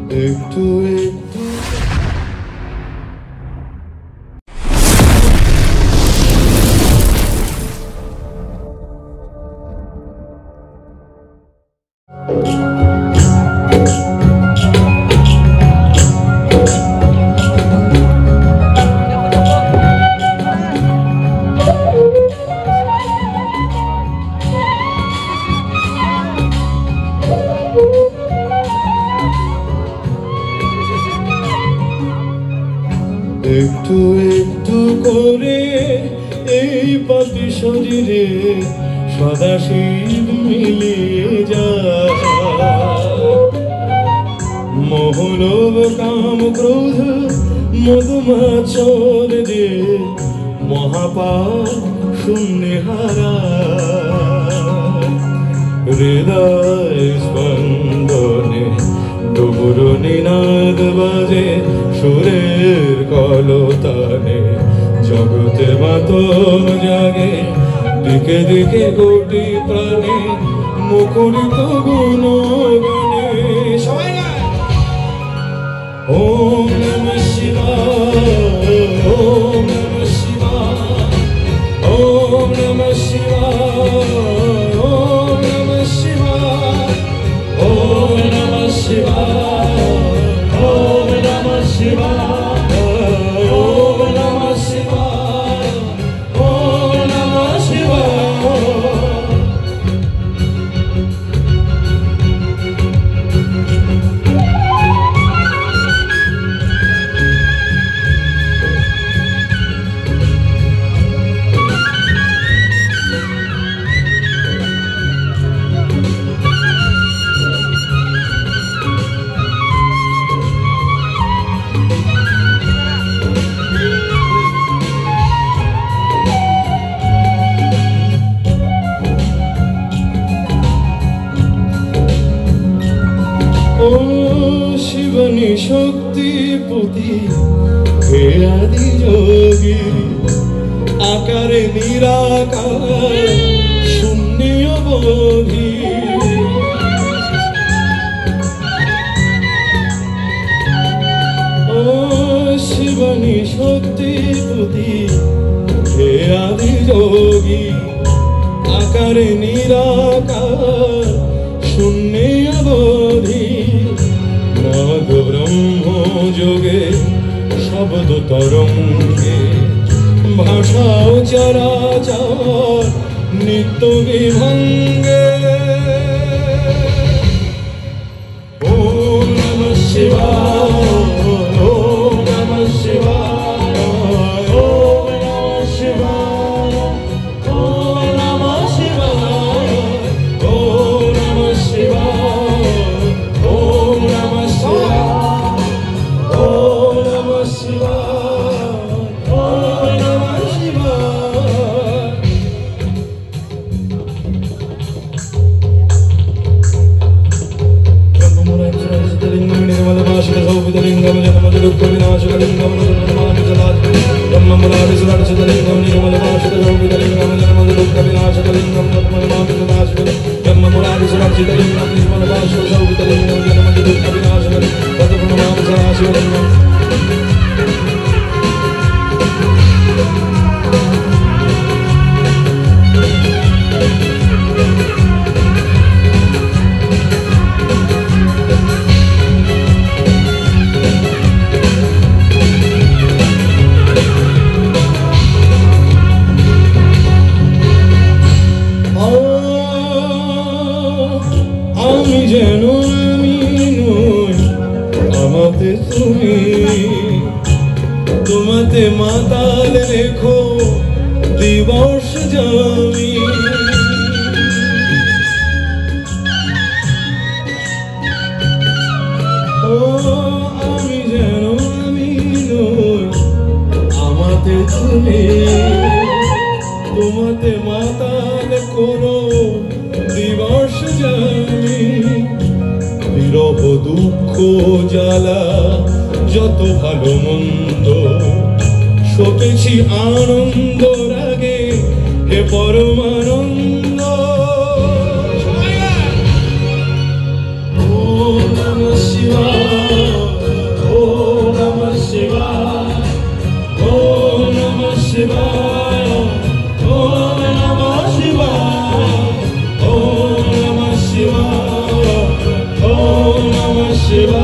একটু একটু একটু একটু করে এই পাপি শরীরে সদাশিব মিলিয়ে যায়। মোহলোভ কাম ক্রোধ মধুমাচর যে মহাপাপ শূন্য হারা। হৃদয় স্পন্দনে ডুবুর নিনাদ বাজে সুরের কলতানে। জগতে মাতম জাগে দিকে দিকে কোটি প্রাণে মুখরিত গুণগানে। সবাই ওম নমঃ শিবায়, ওম নমঃ শিবায়, ওম নমঃ শিবায়, ওম নমঃ শিবায়, ওম নমঃ শিবায়, ওম নমঃ শিবায়, ওম নমঃ শিবায়, ওম নমঃ শিবায়। ও শিবনী শক্তিপতি হে আদি যোগী, আকারে নিরাকার শূন্য বোধি। ও শিবনী শক্তিপতি হে আদি যোগী, আকারে নিরাকার শূন্য বোধি। নাদ ব্রহ্ম যোগে শব্দ তরঙ্গে ভাষাও চরাচর নিত্য বিভঙ্গে। ওম নমঃ শিবায়, ওম নমঃ শিবায়, ওম নমঃ শিবায়, ওম নমঃ শিবায়, ওম নমঃ শিবায়, ওম নমঃ শিবায়, ওম নমঃ শিবায়, ওম নমঃ শিবায়। ব্রহ্মমূলায় निर्मलभाषित सौभितलिंगम जनमदुःखविनाशकलिंगम नमामि ब्रह्ममूलाय सुरक्षितलिंगम निर्मलभाषित सौभितलिंगम जनमदुःखविनाशकलिंगम नमामि ब्रह्ममूलाय सुरक्षितलिंगम निर्मलभाषित सौभितलिंगम जनमदुःखविनाशकलिंगम नमामि सदाशिवलिंगम। আমি যেন আমি নই, আমাতে তুমি, তোমাতে মাতাল রেখো দিবস জামি। ও আমি যেন আমি নই, আমাতে তুমি, তোমাতে মাতাল করো দিবস জামি। বিরহ দুঃখ জ্বালা যত ভালো মন্দ সপেছি আনন্দ রাগে হে পরমানন্দ। ওম নমঃ শিবায়। সেবা